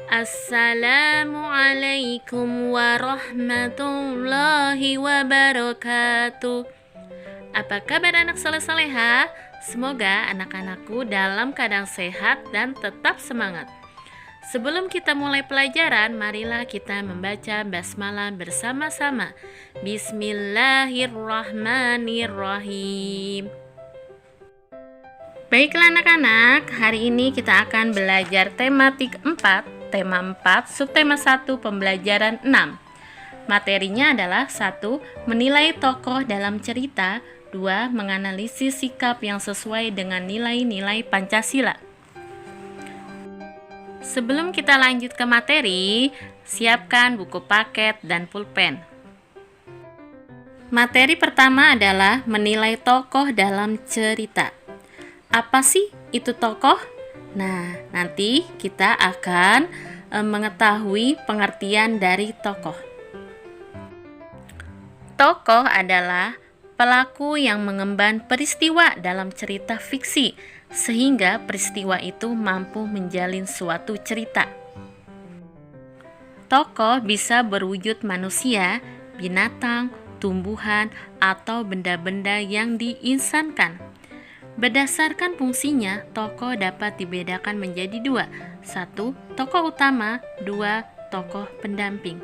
Assalamualaikum warahmatullahi wabarakatuh. Apa kabar anak soleh-soleha? Semoga anak-anakku dalam keadaan sehat dan tetap semangat. Sebelum kita mulai pelajaran, marilah kita membaca basmalah bersama-sama. Bismillahirrahmanirrahim. Baiklah anak-anak, hari ini kita akan belajar tematik 4, tema 4, subtema 1, pembelajaran 6. Materinya adalah 1. Menilai tokoh dalam cerita. 2. Menganalisis sikap yang sesuai dengan nilai-nilai Pancasila. Sebelum kita lanjut ke materi, siapkan buku paket dan pulpen. Materi pertama adalah menilai tokoh dalam cerita. Apa sih itu tokoh? Nah, nanti kita akan mengetahui pengertian dari tokoh. Tokoh adalah pelaku yang mengemban peristiwa dalam cerita fiksi, sehingga peristiwa itu mampu menjalin suatu cerita. Tokoh bisa berwujud manusia, binatang, tumbuhan, atau benda-benda yang diinsankan. Berdasarkan fungsinya, tokoh dapat dibedakan menjadi 2. 1. Tokoh utama. 2. Tokoh pendamping.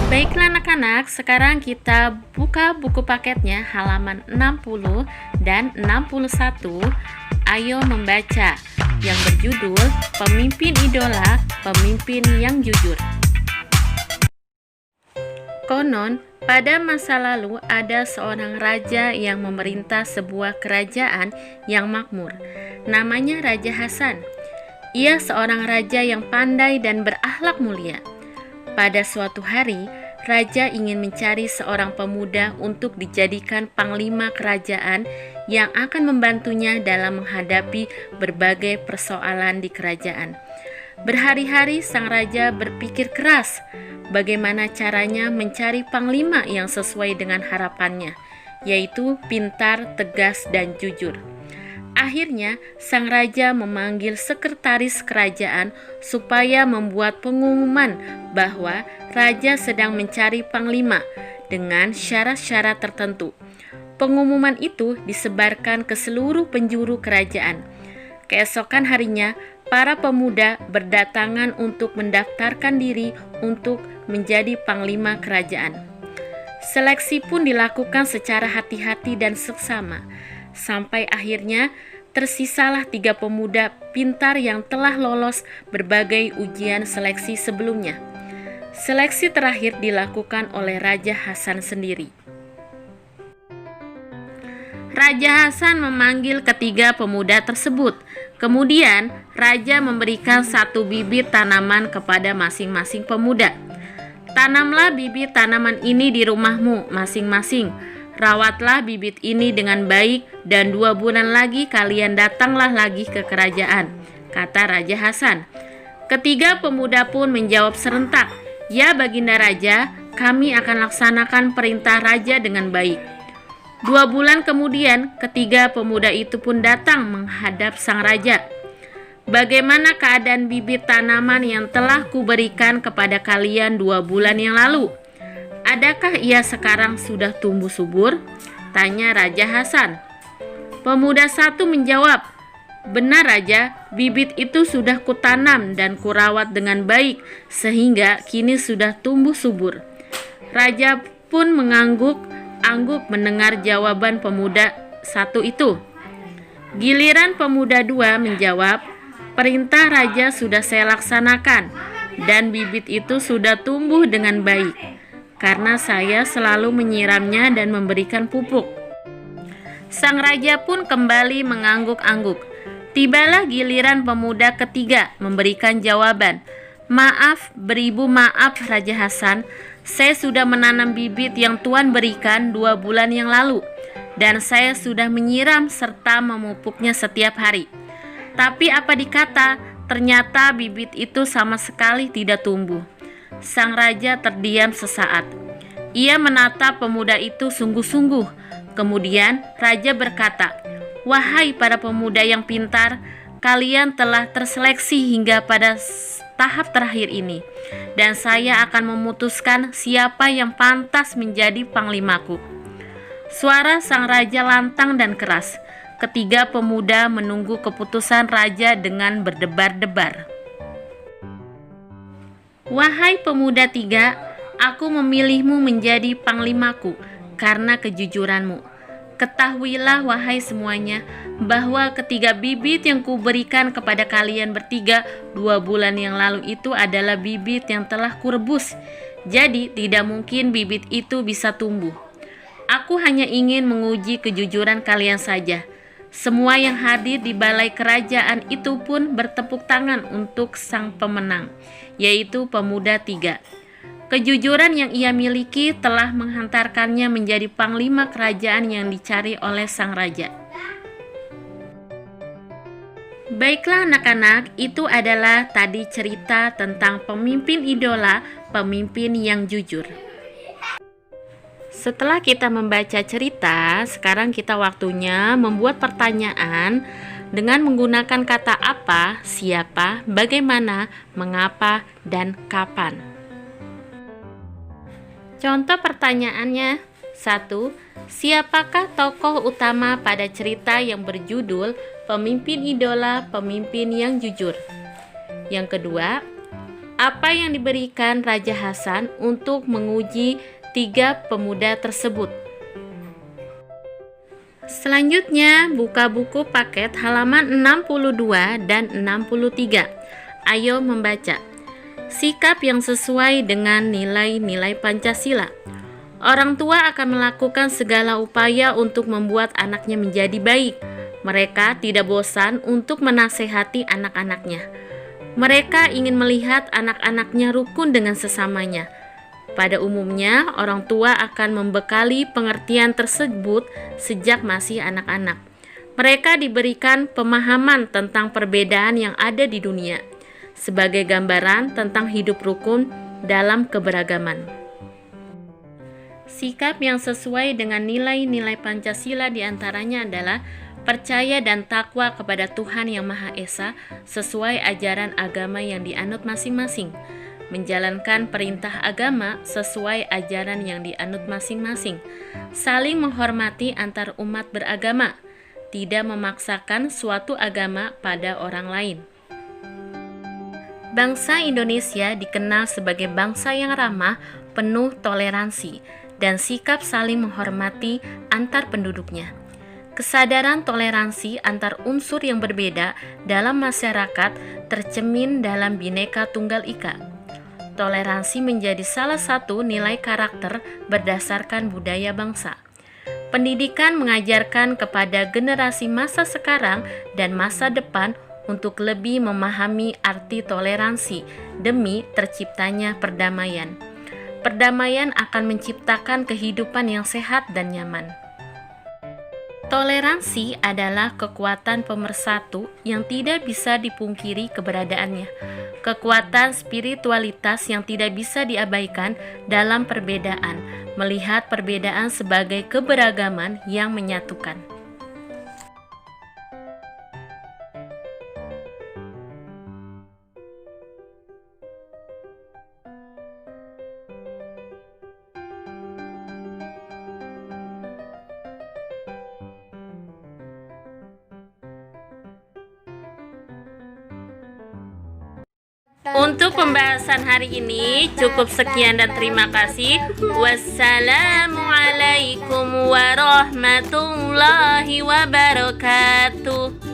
Baiklah anak-anak, sekarang kita buka buku paketnya halaman 60 dan 61. Ayo membaca yang berjudul Pemimpin Idola, Pemimpin yang Jujur. Konon, pada masa lalu ada seorang raja yang memerintah sebuah kerajaan yang makmur. Namanya Raja Hasan. Ia seorang raja yang pandai dan berakhlak mulia. Pada suatu hari, raja ingin mencari seorang pemuda untuk dijadikan panglima kerajaan yang akan membantunya dalam menghadapi berbagai persoalan di kerajaan. Berhari-hari sang raja berpikir keras bagaimana caranya mencari panglima yang sesuai dengan harapannya, yaitu pintar, tegas, dan jujur. Akhirnya, sang raja memanggil sekretaris kerajaan supaya membuat pengumuman bahwa raja sedang mencari panglima dengan syarat-syarat tertentu. Pengumuman itu disebarkan ke seluruh penjuru kerajaan. Keesokan harinya, para pemuda berdatangan untuk mendaftarkan diri untuk menjadi panglima kerajaan. Seleksi pun dilakukan secara hati-hati dan seksama, sampai akhirnya tersisalah 3 pemuda pintar yang telah lolos berbagai ujian seleksi sebelumnya. Seleksi terakhir dilakukan oleh Raja Hasan sendiri. Raja Hasan memanggil ketiga pemuda tersebut. Kemudian, Raja memberikan 1 bibit tanaman kepada masing-masing pemuda. Tanamlah bibit tanaman ini di rumahmu masing-masing. Rawatlah bibit ini dengan baik dan 2 bulan lagi kalian datanglah lagi ke kerajaan, kata Raja Hasan. Ketiga pemuda pun menjawab serentak, "Ya Baginda Raja, kami akan laksanakan perintah Raja dengan baik." 2 bulan kemudian, ketiga pemuda itu pun datang menghadap sang raja. "Bagaimana keadaan bibit tanaman yang telah kuberikan kepada kalian 2 bulan yang lalu? Adakah ia sekarang sudah tumbuh subur?" tanya Raja Hasan. Pemuda satu menjawab, "Benar Raja, bibit itu sudah kutanam dan kurawat dengan baik sehingga kini sudah tumbuh subur." Raja pun mengangguk mendengar jawaban pemuda satu itu. Giliran pemuda 2 menjawab, "Perintah Raja sudah saya laksanakan dan bibit itu sudah tumbuh dengan baik karena saya selalu menyiramnya dan memberikan pupuk." Sang raja pun kembali mengangguk-angguk. Tibalah giliran pemuda ketiga memberikan jawaban. "Maaf, beribu maaf Raja Hasan, saya sudah menanam bibit yang Tuan berikan 2 bulan yang lalu, dan saya sudah menyiram serta memupuknya setiap hari. Tapi apa dikata, ternyata bibit itu sama sekali tidak tumbuh." Sang raja terdiam sesaat. Ia menatap pemuda itu sungguh-sungguh. Kemudian raja berkata, "Wahai para pemuda yang pintar, kalian telah terseleksi hingga pada tahap terakhir ini, dan saya akan memutuskan siapa yang pantas menjadi panglimaku." Suara sang raja lantang dan keras. Ketiga pemuda menunggu keputusan raja dengan berdebar-debar. "Wahai pemuda tiga, aku memilihmu menjadi panglimaku karena kejujuranmu. Ketahuilah wahai semuanya, bahwa ketiga bibit yang kuberikan kepada kalian bertiga 2 bulan yang lalu itu adalah bibit yang telah kurebus. Jadi tidak mungkin bibit itu bisa tumbuh. Aku hanya ingin menguji kejujuran kalian saja." Semua yang hadir di balai kerajaan itu pun bertepuk tangan untuk sang pemenang, yaitu pemuda tiga. Kejujuran yang ia miliki telah menghantarkannya menjadi panglima kerajaan yang dicari oleh sang raja. Baiklah anak-anak, itu adalah tadi cerita tentang pemimpin idola, pemimpin yang jujur. Setelah kita membaca cerita, sekarang kita waktunya membuat pertanyaan dengan menggunakan kata apa, siapa, bagaimana, mengapa, dan kapan. Contoh pertanyaannya: 1. Siapakah tokoh utama pada cerita yang berjudul Pemimpin Idola, Pemimpin yang Jujur? Yang kedua, apa yang diberikan Raja Hasan untuk menguji 3 pemuda tersebut? Selanjutnya, buka buku paket halaman 62 dan 63. Ayo membaca. Sikap yang sesuai dengan nilai-nilai Pancasila. Orang tua akan melakukan segala upaya untuk membuat anaknya menjadi baik. Mereka tidak bosan untuk menasehati anak-anaknya. Mereka ingin melihat anak-anaknya rukun dengan sesamanya. Pada umumnya, orang tua akan membekali pengertian tersebut sejak masih anak-anak. Mereka diberikan pemahaman tentang perbedaan yang ada di dunia, sebagai gambaran tentang hidup rukun dalam keberagaman. Sikap yang sesuai dengan nilai-nilai Pancasila diantaranya adalah percaya dan takwa kepada Tuhan Yang Maha Esa sesuai ajaran agama yang dianut masing-masing, menjalankan perintah agama sesuai ajaran yang dianut masing-masing, saling menghormati antar umat beragama, tidak memaksakan suatu agama pada orang lain. Bangsa Indonesia dikenal sebagai bangsa yang ramah, penuh toleransi, dan sikap saling menghormati antar penduduknya. Kesadaran toleransi antar unsur yang berbeda dalam masyarakat tercermin dalam Bhinneka Tunggal Ika. Toleransi menjadi salah satu nilai karakter berdasarkan budaya bangsa. Pendidikan mengajarkan kepada generasi masa sekarang dan masa depan untuk lebih memahami arti toleransi demi terciptanya perdamaian. Perdamaian akan menciptakan kehidupan yang sehat dan nyaman. Toleransi adalah kekuatan pemersatu yang tidak bisa dipungkiri keberadaannya. Kekuatan spiritualitas yang tidak bisa diabaikan dalam perbedaan, melihat perbedaan sebagai keberagaman yang menyatukan. Untuk pembahasan hari ini cukup sekian dan terima kasih. Wassalamualaikum warahmatullahi wabarakatuh.